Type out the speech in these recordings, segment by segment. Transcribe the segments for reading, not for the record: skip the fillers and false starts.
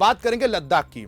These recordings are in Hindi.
बात करेंगे लद्दाख की।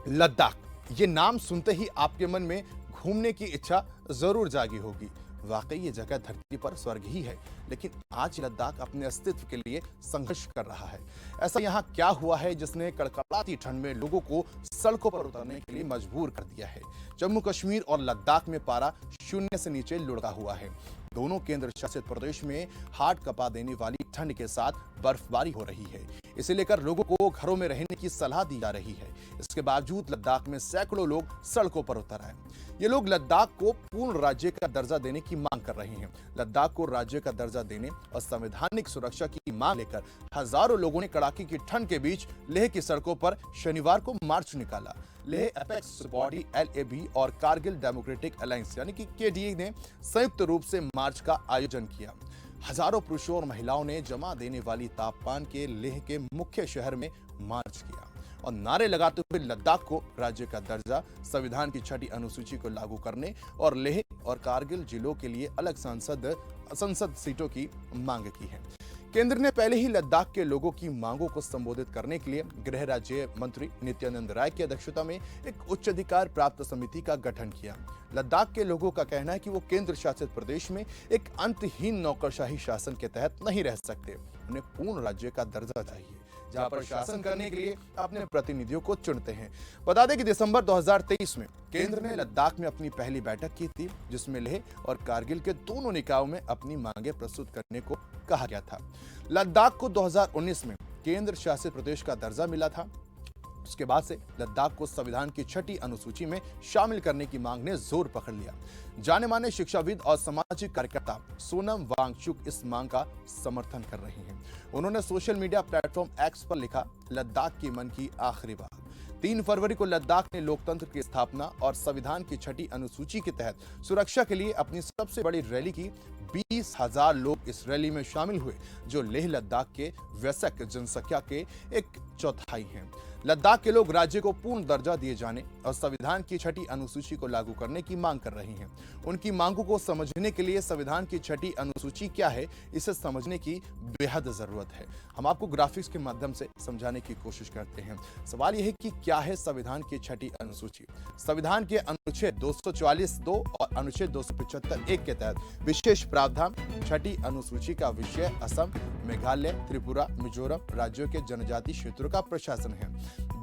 लद्दाख, ये नाम सुनते ही आपके मन में घूमने की इच्छा जरूर जागी होगी। वाकई ये जगह धरती पर स्वर्ग ही है, लेकिन आज लद्दाख अपने अस्तित्व के लिए संघर्ष कर रहा है। ऐसा यहाँ क्या हुआ है जिसने कड़कड़ाती ठंड में लोगों को सड़कों पर उतरने के लिए मजबूर कर दिया है? जम्मू कश्मीर और लद्दाख में पारा शून्य से नीचे लुढ़का हुआ है। दोनों केंद्र शासित प्रदेश में हार्ट कपा देने वाली ठंड के साथ बर्फबारी हो रही है। इसे लेकर लोगों को घरों में रहने की सलाह दी जा रही है। इसके बावजूद लद्दाख में सैकड़ों लोग सड़कों पर उतर आए। ये लोग लद्दाख को पूर्ण राज्य का दर्जा देने की मांग कर रहे हैं। लद्दाख को राज्य का दर्जा देने और संवैधानिक सुरक्षा की मांग लेकर हजारों लोगों ने कड़ाके की ठंड के बीच लेह की सड़कों पर शनिवार को मार्च निकाला। लेह अपेक्स बॉडी LAB और कारगिल डेमोक्रेटिक अलायंस यानी कि KDA ने संयुक्त रूप से मार्च का आयोजन किया। हजारों पुरुषों और महिलाओं ने जमा देने वाली तापमान के लेह के मुख्य शहर में मार्च किया और नारे लगाते हुए लद्दाख को राज्य का दर्जा, संविधान की 6ठी अनुसूची को लागू करने और लेह और कारगिल जिलों के लिए अलग संसद सीटों की मांग की है। केंद्र ने पहले ही लद्दाख के लोगों की मांगों को संबोधित करने के लिए गृह राज्य मंत्री नित्यानंद राय की अध्यक्षता में एक उच्च अधिकार प्राप्त समिति का गठन किया। लद्दाख के लोगों का कहना है कि वो केंद्र शासित प्रदेश में एक अंतहीन नौकरशाही शासन के तहत नहीं रह सकते। उन्हें पूर्ण राज्य का दर्जा चाहिए, जहां पर शासन करने के लिए अपने प्रतिनिधियों को चुनते हैं। बता दें कि दिसंबर 2023 में केंद्र ने लद्दाख में अपनी पहली बैठक की थी, जिसमें लेह और कारगिल के दोनों निकायों में अपनी मांगे प्रस्तुत करने को कहा गया था। लद्दाख को 2019 में केंद्र शासित प्रदेश का दर्जा मिला था। उसके बाद से लद्दाख को संविधान की 6ठी अनुसूची में शामिल करने की मांग ने जोर पकड़ लिया। जाने माने शिक्षाविद और सामाजिक कार्यकर्ता सोनम वांगचुक इस मांग का समर्थन कर रहे हैं। उन्होंने सोशल मीडिया प्लेटफॉर्म X पर लिखा, लद्दाख की मन की आखिरी बात। 3 फरवरी को लद्दाख ने लोकतंत्र की स्थापना और संविधान की 6ठी अनुसूची के तहत सुरक्षा के लिए अपनी सबसे बड़ी रैली की। 20,000 लोग इस रैली में शामिल हुए, जो लेह लद्दाख के वयस्क जनसंख्या के 1/4 हैं। लद्दाख के लोग राज्य को पूर्ण दर्जा दिए जाने और संविधान की 6ठी अनुसूची को लागू करने की मांग कर रहे हैं। उनकी मांगों को समझने के लिए संविधान की 6ठी अनुसूची क्या है, इसे समझने की बेहद जरूरत है। हम आपको ग्राफिक्स के माध्यम से समझाने की कोशिश करते हैं। सवाल यह है कि क्या है संविधान की 6ठी अनुसूची। संविधान के अनुच्छेद 244(2) और अनुच्छेद 275(1) के तहत विशेष प्रावधान 6ठी अनुसूची का विषय असम, मेघालय, त्रिपुरा, मिजोरम राज्यों के जनजातीय क्षेत्रों का प्रशासन है।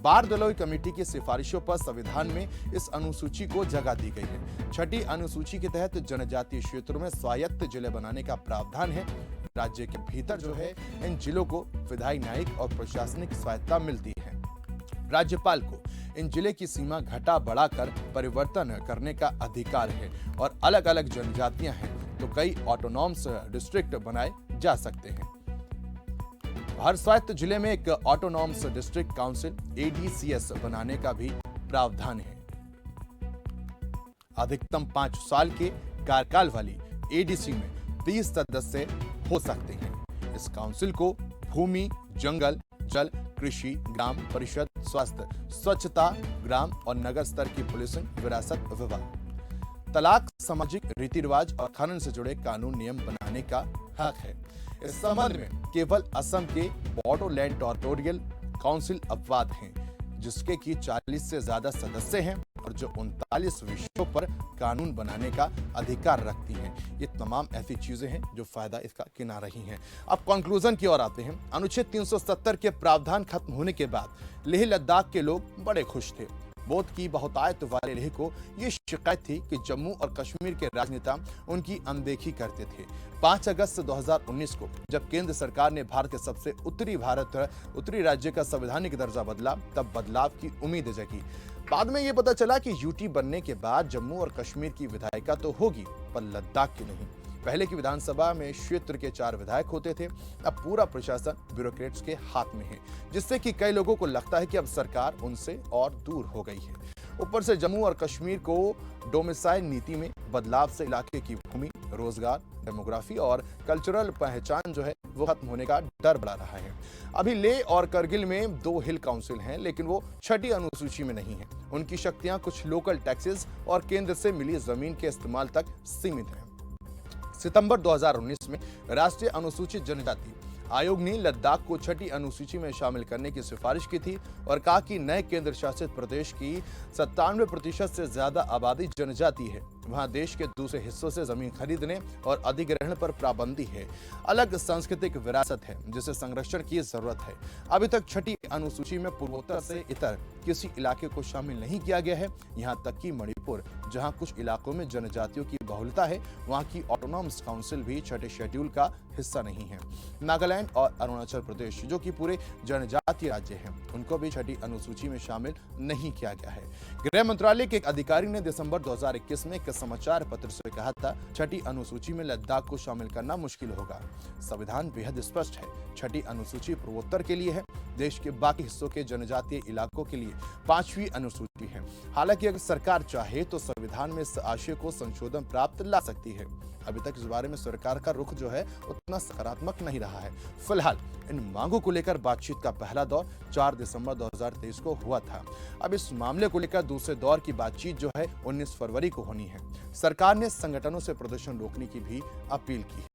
बार दलोई कमेटी की सिफारिशों पर संविधान में इस अनुसूची को जगह दी गई है। 6ठी अनुसूची के तहत जनजातीय क्षेत्रों में स्वायत्त जिले बनाने का प्रावधान है। राज्य के भीतर जो है इन जिलों को विधायी, न्यायिक और प्रशासनिक स्वायत्तता मिलती है। राज्यपाल को इन जिले की सीमा घटा बढ़ाकर परिवर्तन करने का अधिकार है और अलग अलग जनजातियां हैं तो कई ऑटोनॉमस डिस्ट्रिक्ट बनाए जा सकते हैं। हर स्वायत्त जिले में एक ऑटोनॉमस डिस्ट्रिक्ट काउंसिल ADCS बनाने का भी प्रावधान है। अधिकतम 5 साल के कार्यकाल वाली ADC में 30 सदस्य हो सकते हैं। इस काउंसिल को भूमि, जंगल, जल, कृषि, ग्राम परिषद, स्वास्थ्य, स्वच्छता, ग्राम और नगर स्तर की पुलिसिंग, विरासत विभाग, तलाक, सामाजिक रीति रिवाज और खनन से जुड़े कानून नियम बनाने का हक है। इस संबंध में केवल असम के बोडोलैंड टेरिटोरियल काउंसिल अपवाद हैं, जिसके की 40 से ज्यादा सदस्य हैं और जो 39 विषयों पर कानून बनाने का अधिकार रखती हैं। ये तमाम ऐसी चीजें हैं जो फायदा इसका गिना रही हैं। अब कंक्लूजन की ओर आते हैं। अनुच्छेद 370 के प्रावधान खत्म होने के बाद लेह लद्दाख के लोग बड़े खुश थे। बोध की बहुतायत वाले लेह को यह शिकायत थी कि जम्मू और कश्मीर के राजनेता उनकी अनदेखी करते थे। 5 अगस्त 2019 को जब केंद्र सरकार ने भारत के सबसे उत्तरी राज्य का संवैधानिक दर्जा बदला, तब बदलाव की उम्मीद जगी। बाद में यह पता चला कि UT बनने के बाद जम्मू और कश्मीर की विधायिका तो होगी, पर लद्दाख की नहीं। पहले की विधानसभा में क्षेत्र के 4 विधायक होते थे, अब पूरा प्रशासन ब्यूरोक्रेट्स के हाथ में है, जिससे कि कई लोगों को लगता है कि अब सरकार उनसे और दूर हो गई है। ऊपर से जम्मू और कश्मीर को डोमिसाइल नीति में बदलाव से इलाके की भूमि, रोजगार, डेमोग्राफी और कल्चरल पहचान जो है वो खत्म होने का डर बढ़ा रहा है। अभी लेह और करगिल में 2 हिल काउंसिल हैं, लेकिन वो 6ठी अनुसूची में नहीं है। उनकी शक्तियां कुछ लोकल टैक्सेस और केंद्र से मिली जमीन के इस्तेमाल तक सीमित हैं। सितंबर 2019 में राष्ट्रीय अनुसूचित जनजाति आयोग ने लद्दाख को छठी अनुसूची में शामिल करने की सिफारिश की थी और कहा कि नए केंद्र शासित प्रदेश की 97% से ज्यादा आबादी जनजाति है। वहां देश के दूसरे हिस्सों से जमीन खरीदने और अधिग्रहण पर पाबंदी है। अलग सांस्कृतिक विरासत है जिसे संरक्षण की जरूरत है। अभी तक छठी अनुसूची में पूर्वोत्तर से इतर किसी इलाके को शामिल नहीं किया गया है। यहां तक कि मणिपुर, जहां कुछ इलाकों में जनजातियों की बहुलता है, वहां की ऑटोनॉमस काउंसिल भी छठे शेड्यूल का हिस्सा नहीं है। नागालैंड और अरुणाचल प्रदेश, जो कि पूरे जनजातीय राज्य हैं, उनको भी छठी अनुसूची में शामिल नहीं किया गया है। गृह मंत्रालय के एक अधिकारी ने दिसंबर 2021 में एक समाचार पत्र से कहा था, छठी अनुसूची में लद्दाख को शामिल करना मुश्किल होगा। संविधान बेहद स्पष्ट है, छठी अनुसूची पूर्वोत्तर के लिए है, देश के बाकी हिस्सों के जनजातीय इलाकों के लिए 5वीं अनुसूची है। हालांकि अगर सरकार चाहे तो संविधान में इस आशय को संशोधन प्राप्त ला सकती है। अभी तक इस बारे में सरकार का रुख जो है उतना सकारात्मक नहीं रहा है। फिलहाल इन मांगों को लेकर बातचीत का पहला दौर 4 दिसंबर 2023 को हुआ था। अब इस मामले को लेकर दूसरे दौर की बातचीत जो है 19 फरवरी को होनी है। सरकार ने संगठनों से प्रदर्शन रोकने की भी अपील की है।